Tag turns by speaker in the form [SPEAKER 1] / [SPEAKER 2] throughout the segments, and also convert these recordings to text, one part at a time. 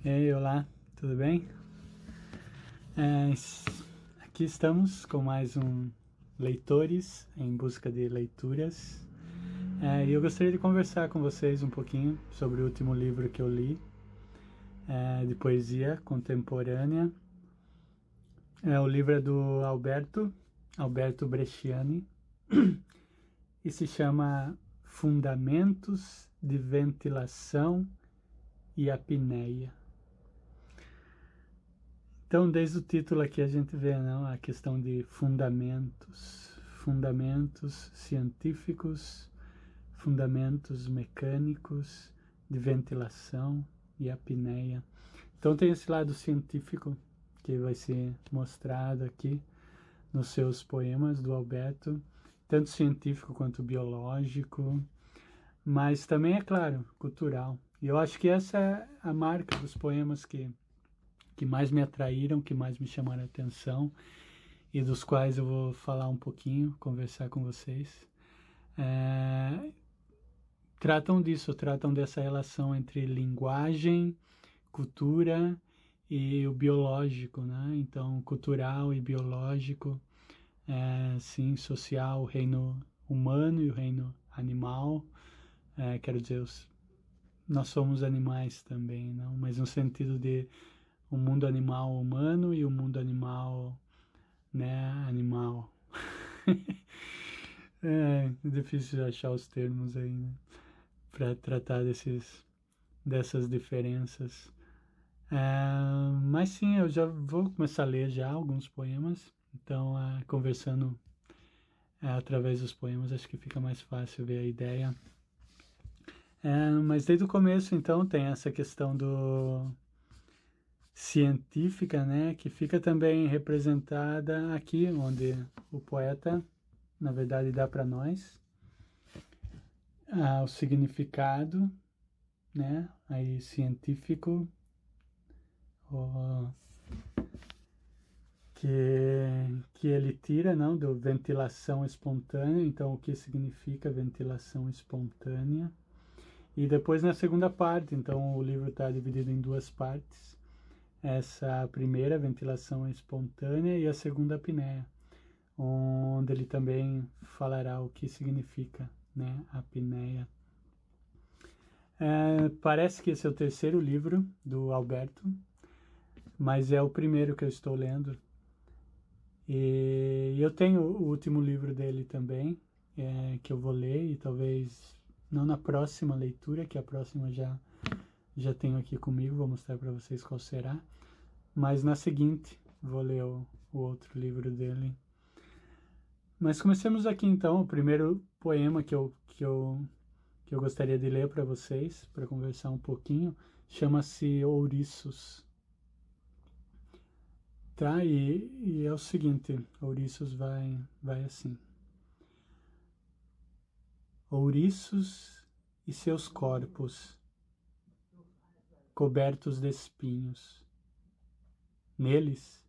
[SPEAKER 1] Ei, olá, tudo bem? É, aqui estamos com mais um Leitores em Busca de Leituras. E eu gostaria de conversar com vocês um pouquinho sobre o último livro que eu li, de poesia contemporânea. O livro é do Alberto Bresciani, e se chama Fundamentos de Ventilação e Apneia. Então, desde o título aqui a gente vê, não, a questão de fundamentos científicos, fundamentos mecânicos, de ventilação e apneia. Então tem esse lado científico que vai ser mostrado aqui nos seus poemas do Alberto, tanto científico quanto biológico, mas também, é claro, cultural. E eu acho que essa é a marca dos poemas que mais me atraíram, que mais me chamaram a atenção e dos quais eu vou falar um pouquinho, conversar com vocês. Tratam disso, tratam dessa relação entre linguagem, cultura e o biológico, né? Então, cultural e biológico, sim, social, o reino humano e o reino animal. Quero dizer, nós somos animais também, não? Mas no sentido de o mundo animal humano e o mundo animal, né, animal. É difícil achar os termos aí, né, para tratar dessas diferenças. Mas sim, eu já vou começar a ler já alguns poemas, então conversando através dos poemas acho que fica mais fácil ver a ideia. Mas desde o começo, então, tem essa questão do científica, né, que fica também representada aqui, onde o poeta, na verdade, dá para nós o significado, né, aí científico, o, que ele tira, não, do ventilação espontânea. Então, o que significa ventilação espontânea? E depois na segunda parte, então o livro está dividido em duas partes. Essa primeira, ventilação espontânea, e a segunda, apneia, onde ele também falará o que significa, né, a apneia. Parece que esse é o terceiro livro do Alberto, mas é o primeiro que eu estou lendo. E eu tenho o último livro dele também, que eu vou ler, e talvez não na próxima leitura, que a próxima já tenho aqui comigo, vou mostrar para vocês qual será, mas na seguinte vou ler o outro livro dele. Mas comecemos aqui então, o primeiro poema que eu gostaria de ler para vocês, para conversar um pouquinho, chama-se Ouriços. Tá? E é o seguinte, Ouriços vai assim. Ouriços e seus corpos, cobertos de espinhos. Neles,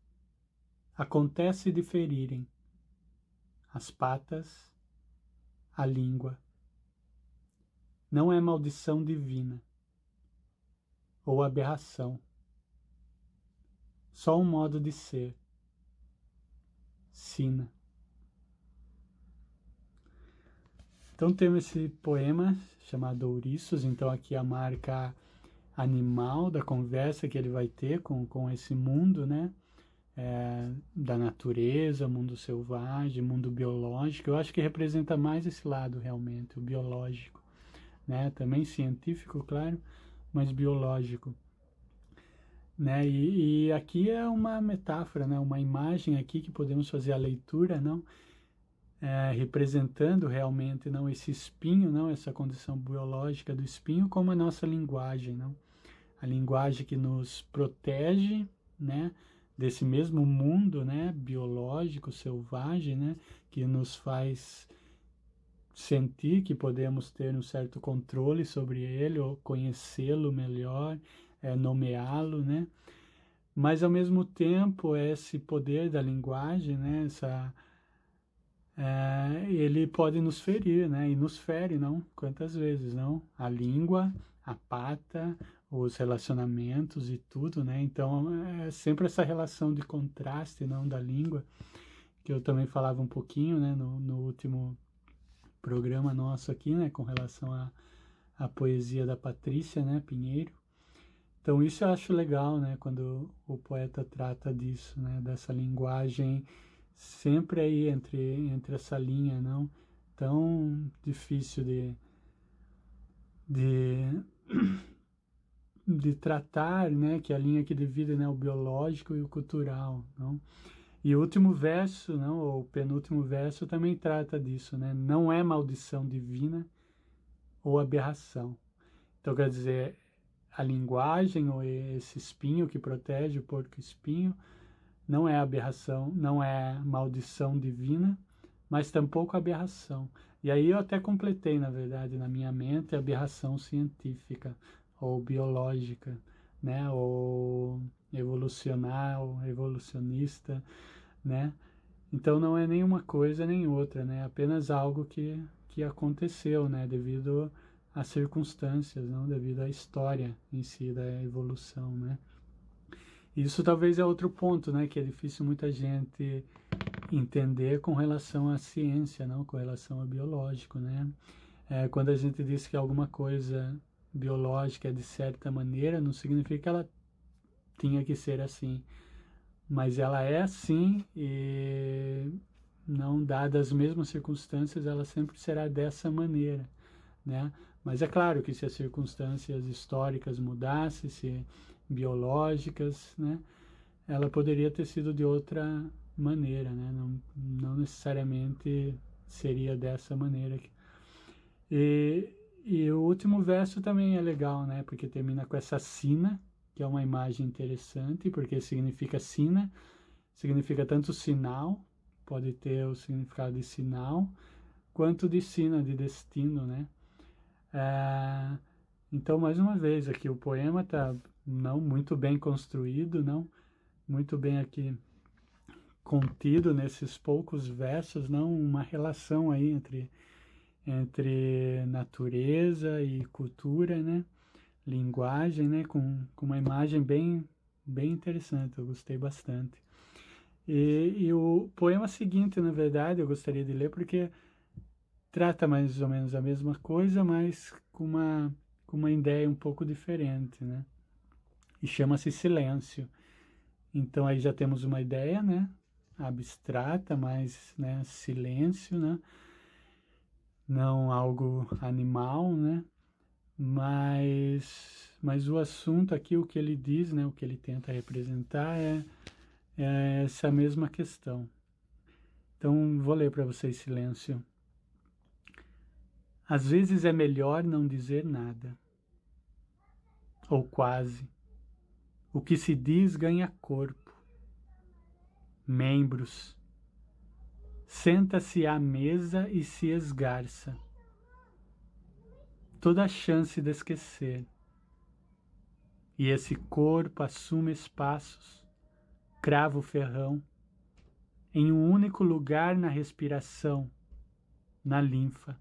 [SPEAKER 1] acontece de ferirem as patas, a língua. Não é maldição divina ou aberração, só um modo de ser. Sina. Então temos esse poema chamado Ouriços. Então aqui a marca animal da conversa que ele vai ter com esse mundo, né? Da natureza, mundo selvagem, mundo biológico. Eu acho que representa mais esse lado realmente, o biológico, né? Também científico, claro, mas biológico, né? E aqui é uma metáfora, né? Uma imagem aqui que podemos fazer a leitura, não? Representando realmente não esse espinho, não essa condição biológica do espinho, como a nossa linguagem, não? A linguagem que nos protege, né, desse mesmo mundo, né, biológico, selvagem, né, que nos faz sentir que podemos ter um certo controle sobre ele ou conhecê-lo melhor, nomeá-lo, né? Mas ao mesmo tempo esse poder da linguagem, né, ele pode nos ferir, né? E nos fere, não? Quantas vezes, não? A língua, a pata, os relacionamentos e tudo, né? Então, é sempre essa relação de contraste, não, da língua, que eu também falava um pouquinho, né, no último programa nosso aqui, né, com relação à poesia da Patrícia, né, Pinheiro. Então, isso eu acho legal, né, quando o poeta trata disso, né, dessa linguagem sempre aí entre essa linha, não tão difícil de, de tratar, né, que é a linha que divide, né, o biológico e o cultural, não? E o último verso, não, ou o penúltimo verso também trata disso, né? Não é maldição divina ou aberração. Então, quer dizer, a linguagem ou esse espinho que protege o porco-espinho não é aberração, não é maldição divina, mas tampouco aberração. E aí eu até completei, na verdade, na minha mente, a aberração científica ou biológica, né? Ou evolucional, evolucionista, né? Então não é nenhuma coisa nem outra, né? Apenas algo que aconteceu, né? Devido às circunstâncias, não? Devido à história em si da evolução, né? Isso talvez é outro ponto, né? Que é difícil muita gente entender com relação à ciência, não? Com relação ao biológico, né? Quando a gente diz que alguma coisa biológica é de certa maneira, não significa que ela tinha que ser assim, mas ela é assim e não dadas as mesmas circunstâncias, ela sempre será dessa maneira, né? Mas é claro que se as circunstâncias históricas mudassem, se biológicas, né, ela poderia ter sido de outra maneira, né? Não necessariamente seria dessa maneira. E, e o último verso também é legal, né? Porque termina com essa sina, que é uma imagem interessante, porque significa sina, significa tanto sinal, pode ter o significado de sinal, quanto de sina, de destino, né? Então, mais uma vez, aqui o poema está não muito bem construído, não muito bem aqui contido nesses poucos versos, não uma relação aí entre natureza e cultura, né? Linguagem, né? Com uma imagem bem interessante, eu gostei bastante. E o poema seguinte, na verdade, eu gostaria de ler porque trata mais ou menos a mesma coisa, mas com uma ideia um pouco diferente, né? E chama-se Silêncio. Então aí já temos uma ideia, né? Abstrata, mas, né? Silêncio, né? Não algo animal, né? Mas o assunto aqui, o que ele diz, né? O que ele tenta representar é essa mesma questão. Então vou ler para vocês Silêncio. Às vezes é melhor não dizer nada, ou quase. O que se diz ganha corpo, membros. Senta-se à mesa e se esgarça. Toda a chance de esquecer. E esse corpo assume espaços, crava o ferrão, em um único lugar na respiração, na linfa.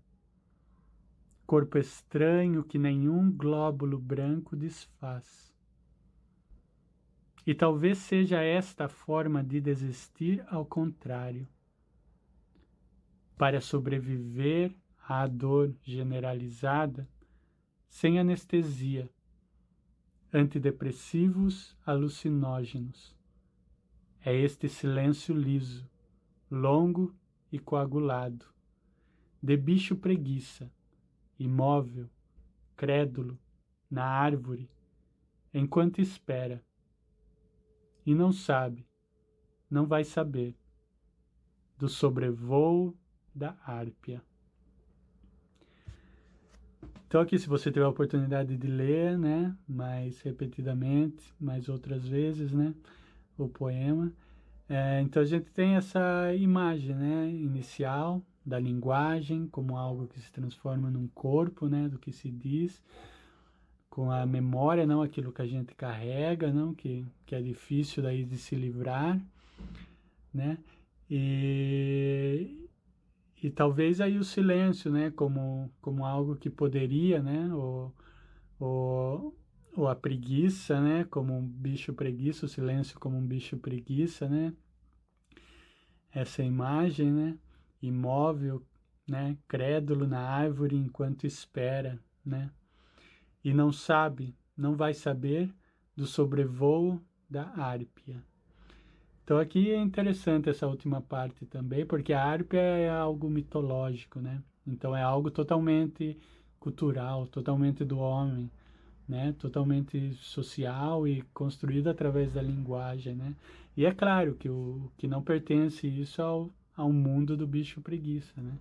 [SPEAKER 1] Corpo estranho que nenhum glóbulo branco desfaz. E talvez seja esta a forma de desistir ao contrário. Para sobreviver à dor generalizada, sem anestesia, antidepressivos alucinógenos. É este silêncio liso, longo e coagulado, de bicho preguiça, imóvel, crédulo, na árvore, enquanto espera. E não sabe, não vai saber, do sobrevoo da Árpia. Então aqui, se você tiver a oportunidade de ler, né, mais repetidamente, mais outras vezes, né, o poema, então a gente tem essa imagem, né, inicial da linguagem como algo que se transforma num corpo, né, do que se diz, com a memória, não aquilo que a gente carrega, não que é difícil daí de se livrar, né, E talvez aí o silêncio, né, como algo que poderia, né, ou, ou a preguiça, né, como um bicho preguiça, o silêncio como um bicho preguiça, né, essa imagem, né, imóvel, né, crédulo na árvore enquanto espera, né, e não sabe, não vai saber do sobrevoo da árpia. Então aqui é interessante essa última parte também, porque a árpia é algo mitológico, né? Então é algo totalmente cultural, totalmente do homem, né? Totalmente social e construído através da linguagem, né? E é claro que o que não pertence isso ao mundo do bicho preguiça, né?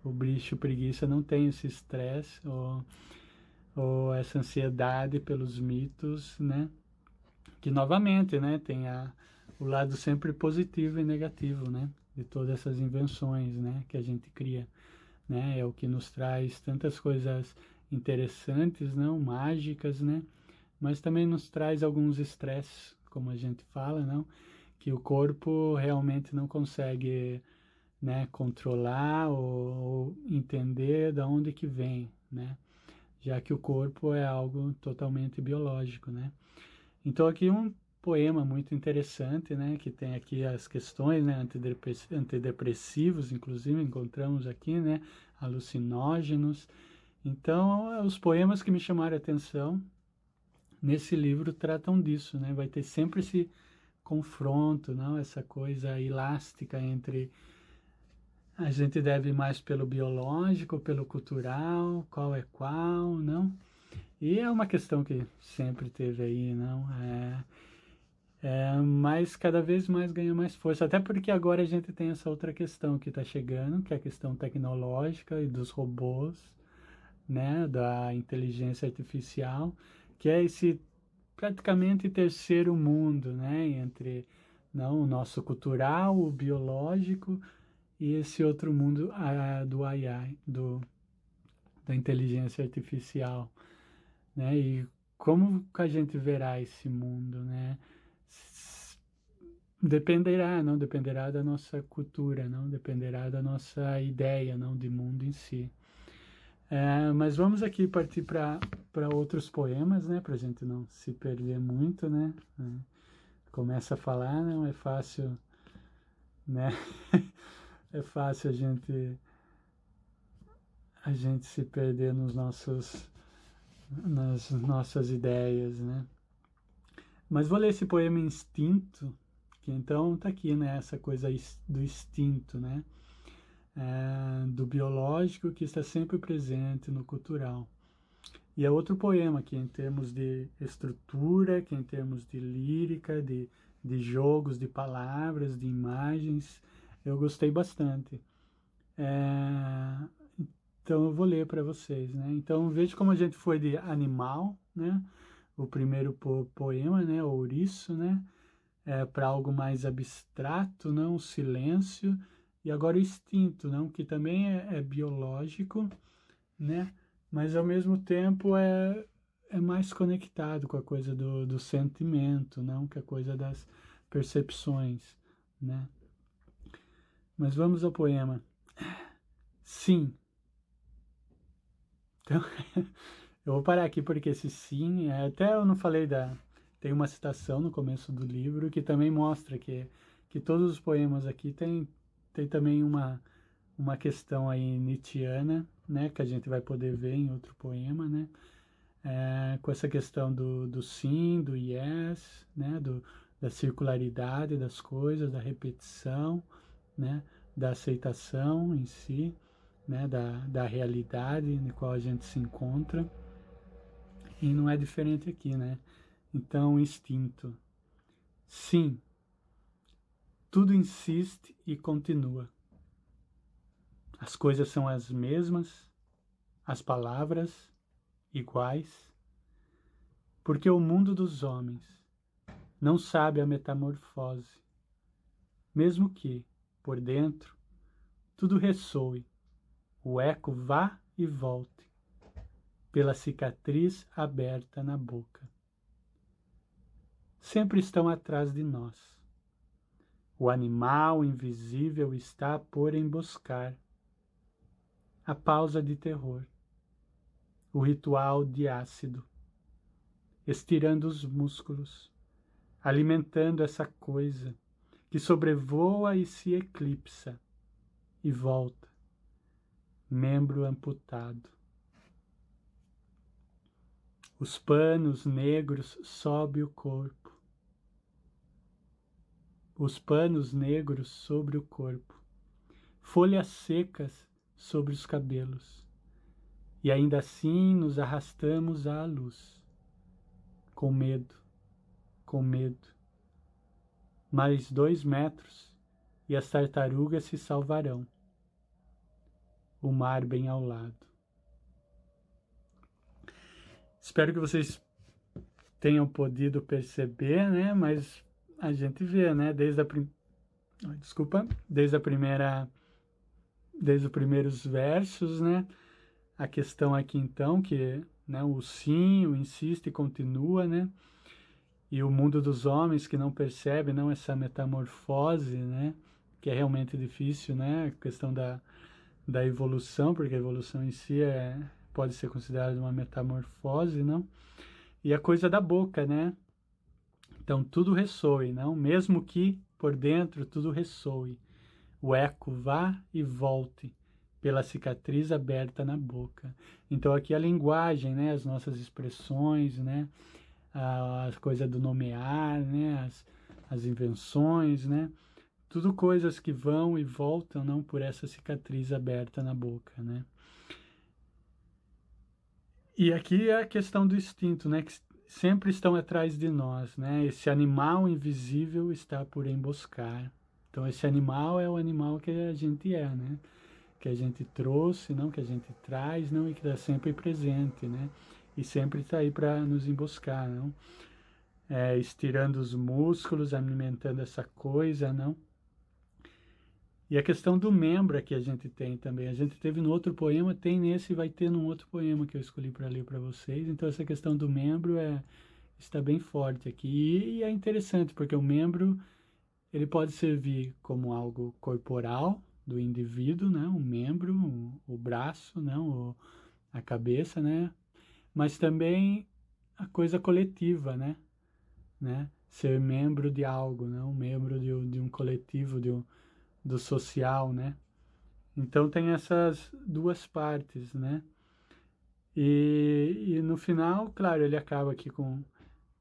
[SPEAKER 1] O bicho preguiça não tem esse estresse ou essa ansiedade pelos mitos, né? Que novamente, né, tem o lado sempre positivo e negativo, né, de todas essas invenções, né, que a gente cria, né, é o que nos traz tantas coisas interessantes, não, mágicas, né, mas também nos traz alguns estresses, como a gente fala, não, que o corpo realmente não consegue, né, controlar ou entender de onde que vem, né, já que o corpo é algo totalmente biológico, né. Então aqui um poema muito interessante, né, que tem aqui as questões, né, antidepressivos, inclusive encontramos aqui, né, alucinógenos. Então, os poemas que me chamaram a atenção nesse livro tratam disso, né? Vai ter sempre esse confronto, não? Essa coisa elástica entre a gente deve ir mais pelo biológico, pelo cultural, qual é qual, não? E é uma questão que sempre teve aí, não? Mas cada vez mais ganha mais força, até porque agora a gente tem essa outra questão que está chegando, que é a questão tecnológica e dos robôs, né, da inteligência artificial, que é esse praticamente terceiro mundo, né, entre não, o nosso cultural, o biológico e esse outro mundo do AI, da inteligência artificial, né, e como que a gente verá esse mundo, né? Dependerá, não dependerá da nossa cultura, não dependerá da nossa ideia, não de mundo em si. Mas vamos aqui partir para outros poemas, né, para a gente não se perder muito, né? Começa a falar, não é fácil, né? É fácil a gente se perder nas nossas ideias, né? Mas vou ler esse poema Instinto, que então tá aqui, né? Essa coisa do instinto, né? Do biológico que está sempre presente no cultural. E é outro poema que em termos de estrutura, que em termos de lírica, de jogos, de palavras, de imagens, eu gostei bastante. Então eu vou ler para vocês, né? Então veja como a gente foi de animal, né? O primeiro poema, né? Ouriço, né? Para algo mais abstrato, não? O silêncio. E agora o instinto, não? Que também é biológico, né? Mas ao mesmo tempo é mais conectado com a coisa do sentimento, não? Que é a coisa das percepções, né? Mas vamos ao poema. Sim. Então, eu vou parar aqui porque esse sim, até eu não falei tem uma citação no começo do livro que também mostra que todos os poemas aqui tem também uma questão aí nietzschiana, né, que a gente vai poder ver em outro poema, né, com essa questão do sim, do yes, né, da circularidade das coisas, da repetição, né, da aceitação em si, né, da realidade na qual a gente se encontra. E não é diferente aqui, né? Então, instinto. Sim, tudo insiste e continua. As coisas são as mesmas, as palavras iguais, porque o mundo dos homens não sabe a metamorfose, mesmo que, por dentro, tudo ressoe, o eco vá e volte, pela cicatriz aberta na boca. Sempre estão atrás de nós. O animal invisível está por emboscar, a pausa de terror, o ritual de ácido, estirando os músculos, alimentando essa coisa que sobrevoa e se eclipsa e volta, membro amputado. Os panos negros sob o corpo. Os panos negros sobre o corpo. Folhas secas sobre os cabelos. E ainda assim nos arrastamos à luz. Com medo. Com medo. Mais 2 metros e as tartarugas se salvarão. O mar bem ao lado. Espero que vocês tenham podido perceber, né? Mas a gente vê, né? Desde os primeiros versos, né? A questão aqui então que, né? O sim, o insiste e continua, né? E o mundo dos homens que não percebe, não essa metamorfose, né? Que é realmente difícil, né? A questão da evolução, porque a evolução em si pode ser considerada uma metamorfose, não? E a coisa da boca, né? Então tudo ressoe, não? Mesmo que por dentro tudo ressoe. O eco vá e volte pela cicatriz aberta na boca. Então aqui a linguagem, né? As nossas expressões, né? A coisa do nomear, né? As invenções, né? Tudo coisas que vão e voltam, não, por essa cicatriz aberta na boca, né? E aqui é a questão do instinto, né? Que sempre estão atrás de nós, né? Esse animal invisível está por emboscar. Então esse animal é o animal que a gente é, né? Que a gente trouxe, não? Que a gente traz, não? E que está sempre presente, né? E sempre está aí para nos emboscar, não? Estirando os músculos, alimentando essa coisa, não? E a questão do membro aqui a gente tem também. A gente teve no outro poema, tem nesse e vai ter num outro poema que eu escolhi para ler para vocês. Então essa questão do membro está bem forte aqui. E é interessante, porque o membro ele pode servir como algo corporal do indivíduo, né? O membro, o braço, né? A cabeça, né? Mas também a coisa coletiva, né? Ser membro de algo, né? Um membro de um coletivo, do social, né? Então tem essas duas partes, né? E no final, claro, ele acaba aqui com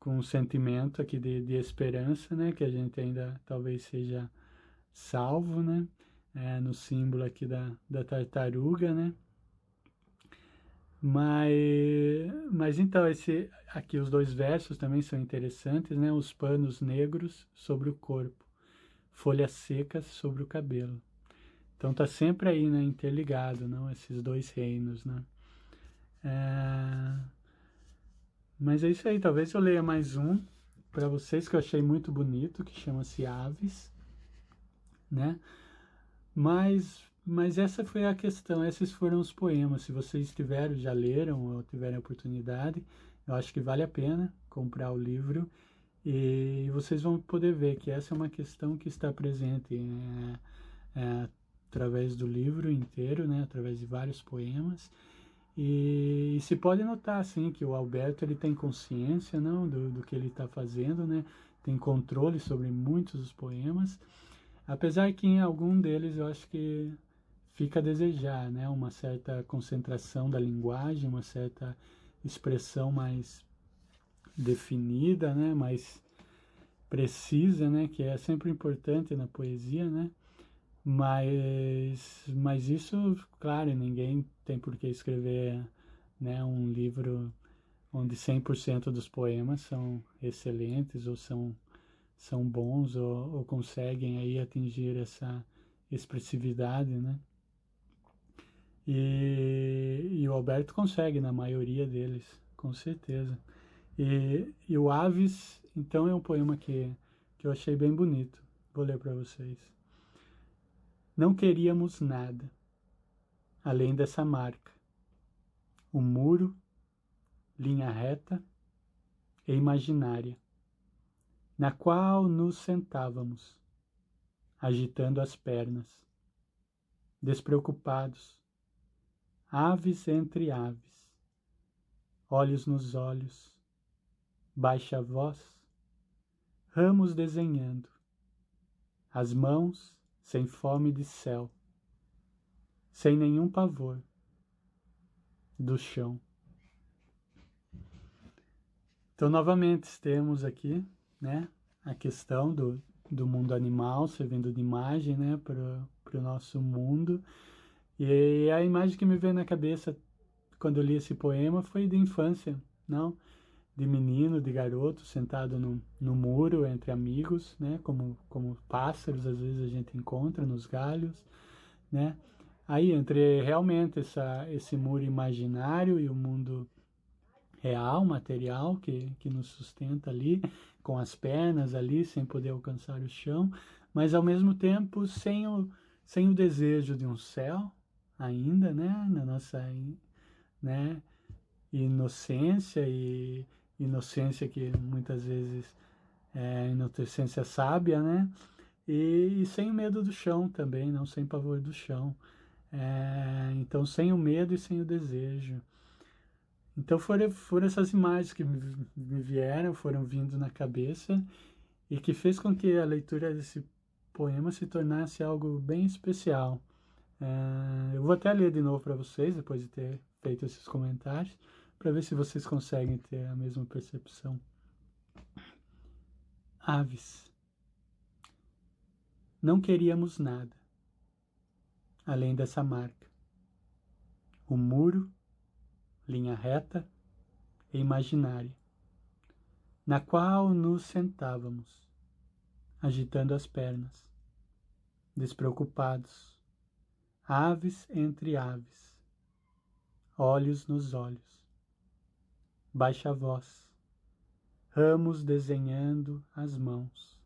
[SPEAKER 1] um sentimento aqui de esperança, né? Que a gente ainda talvez seja salvo, né? No símbolo aqui da tartaruga, né? Mas então, aqui os 2 versos também são interessantes, né? Os panos negros sobre o corpo, folhas secas sobre o cabelo. Então tá sempre aí, né, interligado, não? Esses 2 reinos, né? Mas é isso aí, talvez eu leia mais um para vocês que eu achei muito bonito, que chama-se Aves, né? Mas essa foi a questão, esses foram os poemas. Se vocês já leram ou tiverem oportunidade, eu acho que vale a pena comprar o livro e vocês vão poder ver que essa é uma questão que está presente através do livro inteiro, né, através de vários poemas. E se pode notar, assim, que o Alberto ele tem consciência, não, do que ele está fazendo, né, tem controle sobre muitos dos poemas, apesar que em algum deles eu acho que fica a desejar, né, uma certa concentração da linguagem, uma certa expressão mais definida, né, mais precisa, né, que é sempre importante na poesia, né, mas isso, claro, ninguém tem por que escrever, né, um livro onde 100% dos poemas são excelentes ou são bons ou conseguem aí atingir essa expressividade, né? E o Alberto consegue na maioria deles, com certeza. E o Aves, então, é um poema que eu achei bem bonito. Vou ler para vocês. Não queríamos nada, além dessa marca. O muro, linha reta e imaginária, na qual nos sentávamos, agitando as pernas, despreocupados, aves entre aves, olhos nos olhos, baixa voz, ramos desenhando, as mãos sem fome de céu, sem nenhum pavor do chão. Então, novamente, temos aqui, né, a questão do mundo animal servindo de imagem, né, para o nosso mundo. E a imagem que me veio na cabeça quando eu li esse poema foi de infância, não? De menino, de garoto, sentado no muro entre amigos, né? Como pássaros, às vezes a gente encontra nos galhos, né? Aí, entre realmente esse muro imaginário e o mundo real, material, que nos sustenta ali, com as pernas ali, sem poder alcançar o chão, mas ao mesmo tempo sem o desejo de um céu, ainda, né? Na nossa, né? Inocência e inocência que muitas vezes é inocência sábia, né? E sem o medo do chão também, não sem pavor do chão. Então, sem o medo e sem o desejo. Então, foram essas imagens que me vieram, foram vindo na cabeça e que fez com que a leitura desse poema se tornasse algo bem especial. Eu vou até ler de novo para vocês, depois de ter feito esses comentários, para ver se vocês conseguem ter a mesma percepção. Aves. Não queríamos nada, além dessa marca. O muro, linha reta e imaginária, na qual nos sentávamos, agitando as pernas, despreocupados, aves entre aves, olhos nos olhos, baixa voz, ramos desenhando as mãos,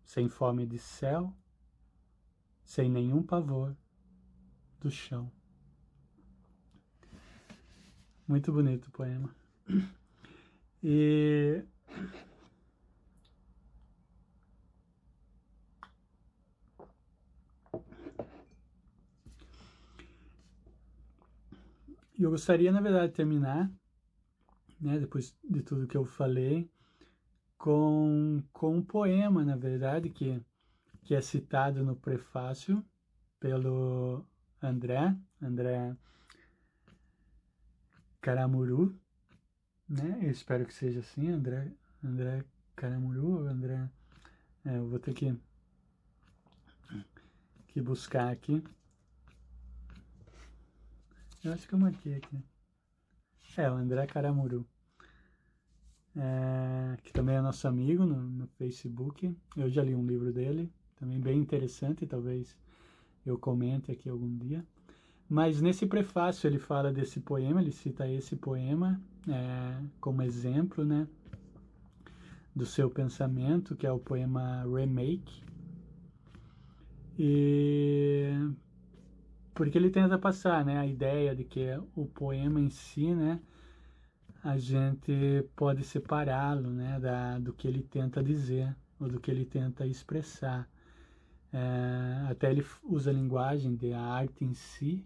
[SPEAKER 1] sem fome de céu, sem nenhum pavor do chão. Muito bonito o poema. E eu gostaria, na verdade, de terminar, né, depois de tudo que eu falei, com um poema, na verdade, que é citado no prefácio pelo André Caramuru, né? Eu espero que seja assim, André Caramuru, eu vou ter que buscar aqui. Eu acho que eu marquei aqui. O André Caramuru. Que também é nosso amigo no Facebook. Eu já li um livro dele, também bem interessante, talvez eu comente aqui algum dia. Mas nesse prefácio ele fala desse poema, ele cita esse poema como exemplo, né, do seu pensamento, que é o poema Remake. E porque ele tenta passar, né, a ideia de que o poema em si, né, a gente pode separá-lo, né, do que ele tenta dizer ou do que ele tenta expressar. Até ele usa a linguagem de a arte em si,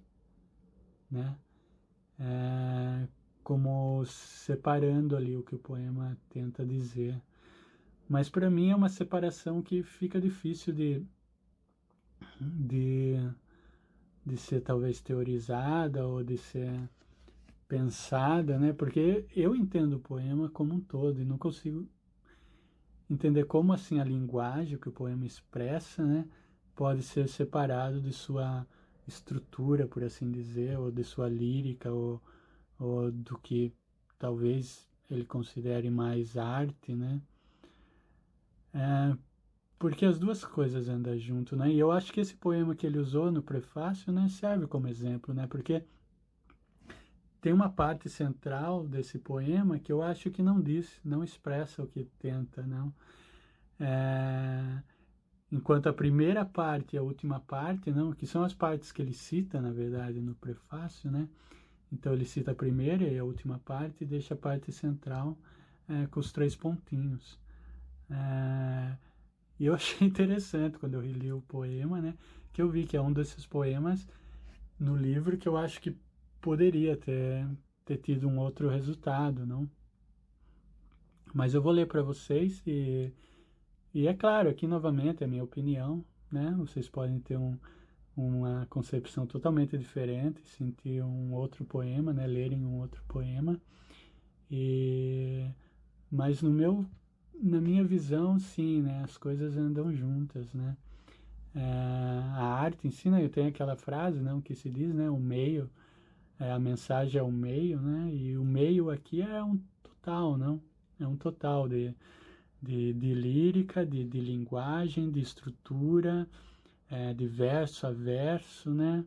[SPEAKER 1] né, como separando ali o que o poema tenta dizer. Mas para mim é uma separação que fica difícil de ser talvez teorizada ou de ser pensada, né? Porque eu entendo o poema como um todo e não consigo entender como assim a linguagem que o poema expressa, né, pode ser separado de sua estrutura, por assim dizer, ou de sua lírica, ou do que talvez ele considere mais arte, né? Porque as duas coisas andam junto, né? E eu acho que esse poema que ele usou no prefácio, né, serve como exemplo, né? Porque tem uma parte central desse poema que eu acho que não diz, não expressa o que tenta, não. Enquanto a primeira parte e a última parte, não, que são as partes que ele cita, na verdade, no prefácio, né? Então ele cita a primeira e a última parte e deixa a parte central com os 3 pontinhos. E eu achei interessante quando eu reli o poema, né? Que eu vi que é um desses poemas no livro que eu acho que poderia ter tido um outro resultado, não? Mas eu vou ler para vocês e é claro, aqui novamente é a minha opinião, né? Vocês podem ter uma concepção totalmente diferente, sentir um outro poema, né? Lerem um outro poema. Mas na minha visão, sim, né? As coisas andam juntas, né? A arte em si, né? Eu tenho aquela frase, não, que se diz, né? O meio, a mensagem é o meio, né? E o meio aqui é um total, não? É um total de lírica, de linguagem, de estrutura, de verso a verso, né?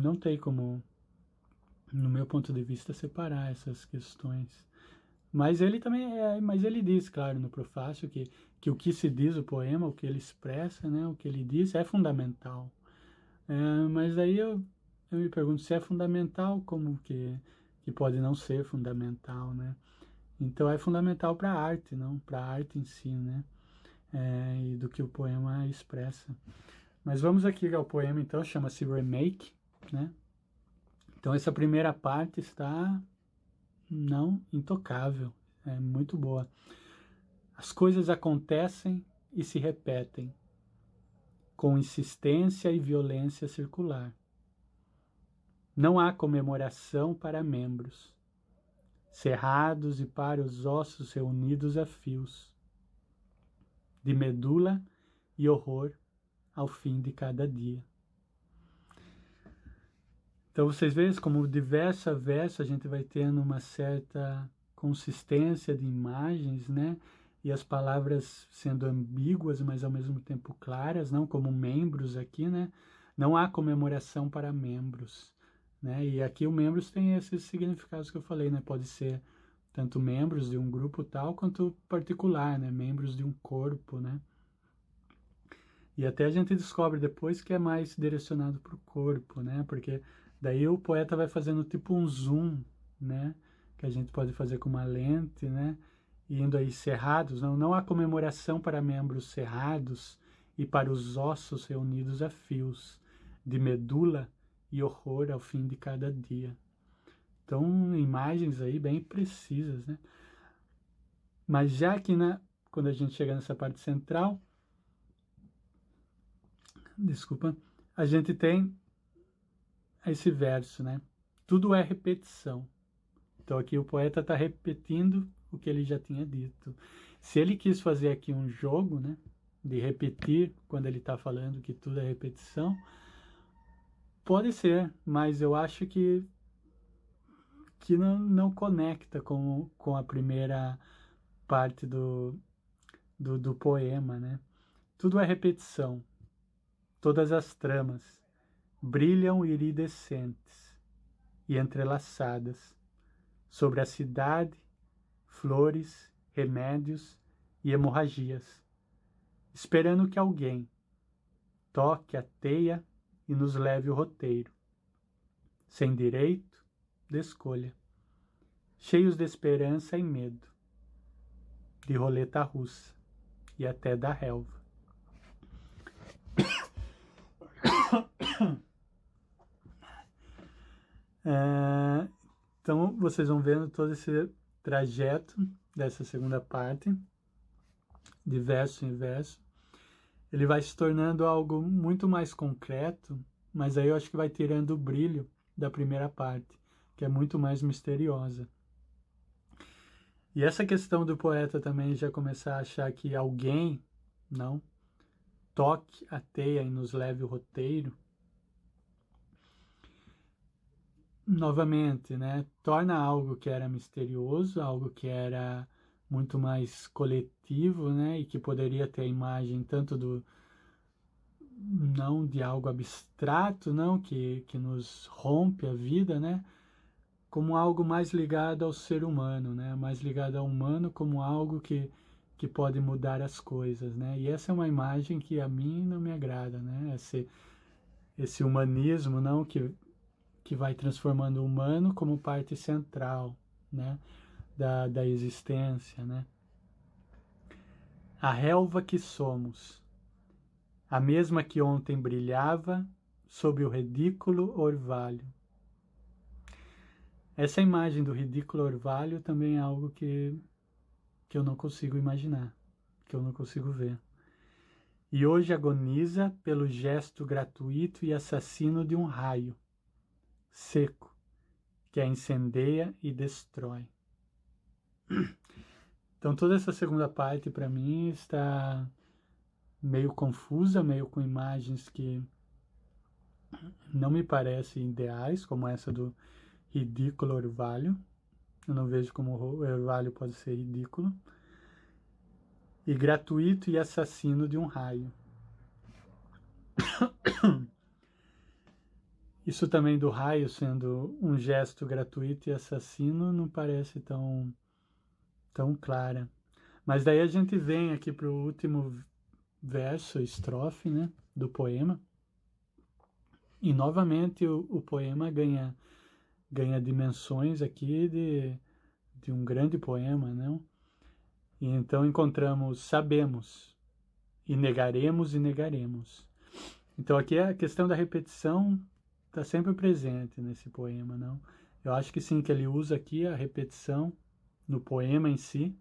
[SPEAKER 1] Não tem como, no meu ponto de vista, separar essas questões. Mas ele também mas ele diz, claro, no prefácio que o que se diz o poema, o que ele expressa, né, o que ele diz é fundamental. Mas aí eu me pergunto se é fundamental, como que pode não ser fundamental, né? Então é fundamental para a arte, não para a arte em si, né? E do que o poema expressa. Mas vamos aqui ao poema, então, chama-se Remake, né? Então essa primeira parte está não intocável, é muito boa. As coisas acontecem e se repetem, com insistência e violência circular. Não há comemoração para membros, cerrados e para os ossos reunidos a fios, de medula e horror ao fim de cada dia. Então vocês veem como de verso a verso a gente vai tendo uma certa consistência de imagens, né? E as palavras sendo ambíguas, mas ao mesmo tempo claras, não como membros aqui, né? Não há comemoração para membros, né? E aqui o membros tem esses significados que eu falei, né? Pode ser tanto membros de um grupo tal, quanto particular, né? Membros de um corpo, né? E até a gente descobre depois que é mais direcionado para o corpo, né? Porque daí o poeta vai fazendo tipo um zoom, né? Que a gente pode fazer com uma lente, né? Indo aí cerrados, não há comemoração para membros cerrados e para os ossos reunidos a fios, de medula e horror ao fim de cada dia. Então, imagens aí bem precisas, né? Mas já que quando a gente chega nessa parte central, desculpa, a gente tem esse verso, né? Tudo é repetição. Então aqui o poeta está repetindo o que ele já tinha dito. Se ele quis fazer aqui um jogo, né? De repetir quando ele está falando que tudo é repetição, pode ser, mas eu acho que não conecta com a primeira parte do poema, né? Tudo é repetição. Todas as tramas brilham iridescentes e entrelaçadas sobre a cidade, flores, remédios e hemorragias, esperando que alguém toque a teia e nos leve o roteiro, sem direito de escolha, cheios de esperança e medo, de roleta russa e até da relva. Então vocês vão vendo todo esse trajeto dessa segunda parte, de verso em verso. Ele vai se tornando algo muito mais concreto, mas aí eu acho que vai tirando o brilho da primeira parte, que é muito mais misteriosa. E essa questão do poeta também já começar a achar que alguém, não, toque a teia e nos leve o roteiro, novamente, né, torna algo que era misterioso, algo que era muito mais coletivo, né, e que poderia ter a imagem tanto não de algo abstrato, não, que nos rompe a vida, né, como algo mais ligado ao ser humano, né, mais ligado ao humano como algo que pode mudar as coisas, né, e essa é uma imagem que a mim não me agrada, né, esse humanismo, não, que vai transformando o humano como parte central, né, da existência, né. A relva que somos, a mesma que ontem brilhava sob o ridículo orvalho. Essa imagem do ridículo orvalho também é algo que eu não consigo imaginar, que eu não consigo ver. E hoje agoniza pelo gesto gratuito e assassino de um raio seco, que a incendeia e destrói. Então toda essa segunda parte para mim está meio confusa, meio com imagens que não me parecem ideais, como essa do ridículo orvalho. Eu não vejo como o orvalho pode ser ridículo. E gratuito e assassino de um raio. Isso também do raio sendo um gesto gratuito e assassino não parece tão clara. Mas daí a gente vem aqui para o último verso, estrofe, né, do poema. E novamente o poema ganha dimensões aqui de um grande poema, não? E então encontramos sabemos, e negaremos. Então aqui a questão da repetição está sempre presente nesse poema, não? Eu acho que sim, que ele usa aqui a repetição no poema em si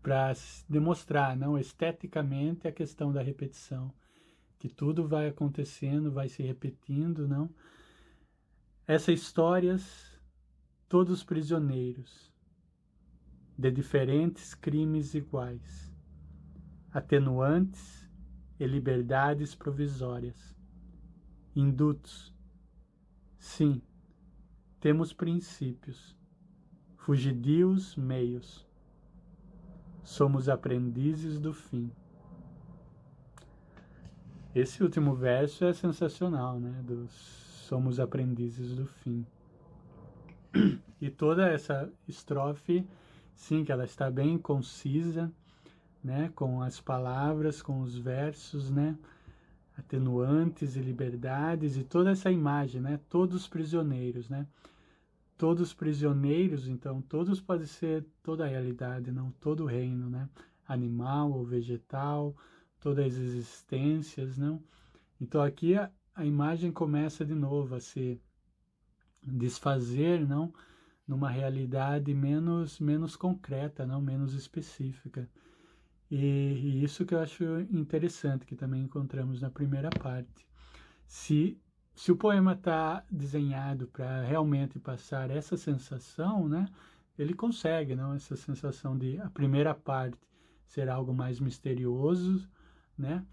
[SPEAKER 1] para demonstrar, não, esteticamente a questão da repetição, que tudo vai acontecendo, vai se repetindo, não? Essas histórias, todos prisioneiros de diferentes crimes iguais, atenuantes e liberdades provisórias, indutos. Sim, temos princípios, fugidios meios. Somos aprendizes do fim. Esse último verso é sensacional, né? Somos aprendizes do fim. E toda essa estrofe, sim, que ela está bem concisa, né? Com as palavras, com os versos, né? Atenuantes e liberdades, e toda essa imagem, né? Todos prisioneiros, né? Todos prisioneiros, então, todos pode ser toda a realidade, não todo o reino, né? Animal ou vegetal, todas as existências, não? Então aqui a imagem começa de novo a se desfazer, não? Numa realidade menos concreta, não? Menos específica. E isso que eu acho interessante, que também encontramos na primeira parte. Se o poema está desenhado para realmente passar essa sensação, né, ele consegue, não? Essa sensação de a primeira parte ser algo mais misterioso, né,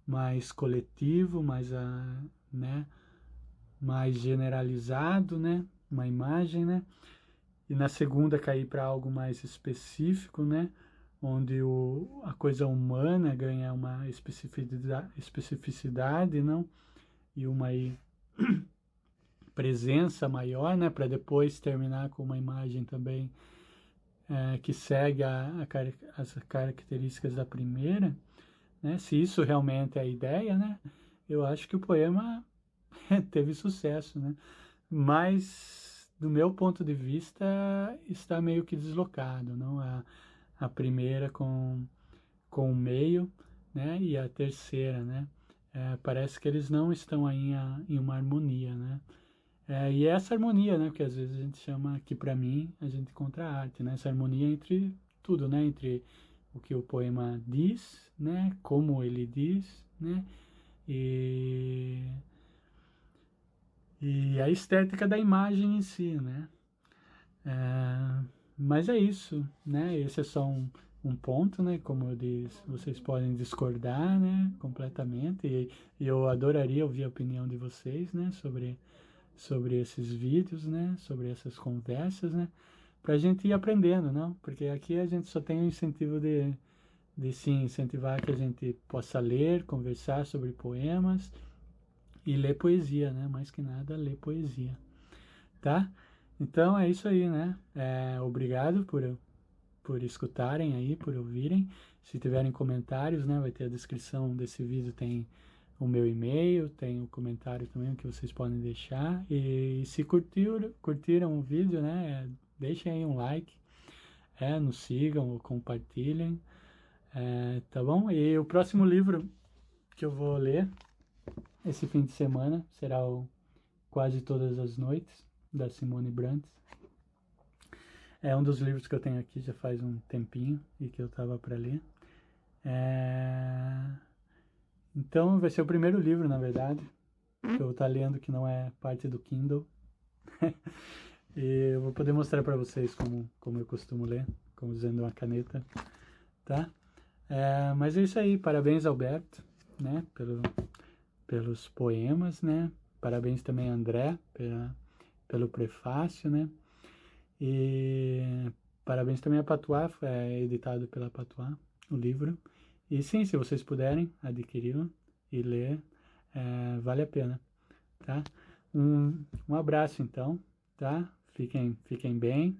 [SPEAKER 1] mais coletivo, né, mais generalizado, né, uma imagem, né, e na segunda cair para algo mais específico, né, onde a coisa humana ganha uma especificidade, não? E uma presença maior, né, para depois terminar com uma imagem também que segue as características da primeira, né? Se isso realmente é a ideia, né, eu acho que o poema teve sucesso, né? Mas do meu ponto de vista está meio que deslocado, não? A primeira com o meio, né, e a terceira, né? Parece que eles não estão aí em uma harmonia, né? E essa harmonia, né, que às vezes a gente chama, que para mim a gente encontra a arte, né? Essa harmonia entre tudo, né? Entre o que o poema diz, né? Como ele diz, né? E a estética da imagem em si, né? Mas é isso, né? Esse é só um ponto, né? Como eu disse, vocês podem discordar, né? Completamente. E eu adoraria ouvir a opinião de vocês, né? Sobre esses vídeos, né? Sobre essas conversas, né? Pra gente ir aprendendo, não? Porque aqui a gente só tem o incentivo de sim, incentivar que a gente possa ler, conversar sobre poemas e ler poesia, né? Mais que nada, ler poesia, tá? Então é isso aí, né? Obrigado por escutarem aí, por ouvirem. Se tiverem comentários, né? Vai ter a descrição desse vídeo, tem o meu e-mail, tem o comentário também que vocês podem deixar. E se curtiram o vídeo, né? Deixem aí um like, nos sigam ou compartilhem, tá bom? E o próximo livro que eu vou ler esse fim de semana, será o Quase Todas as Noites, da Simone Brandt. É um dos livros que eu tenho aqui já faz um tempinho e que eu estava para ler. Então vai ser o primeiro livro, na verdade, que eu vou estar lendo, que não é parte do Kindle. E eu vou poder mostrar para vocês como eu costumo ler, como usando uma caneta, tá? Mas é isso aí, parabéns, Alberto, né, pelos poemas, né? Parabéns também, André, pelo prefácio, né? E parabéns também a Patois, é editado pela Patois, o livro. E sim, se vocês puderem adquiri-lo e ler, vale a pena, tá? Um abraço, então, tá? Fiquem bem,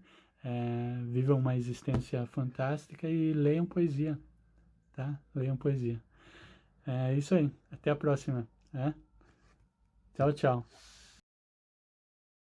[SPEAKER 1] vivam uma existência fantástica e leiam poesia, tá? Leiam poesia. É isso aí, até a próxima, né? Tchau, tchau.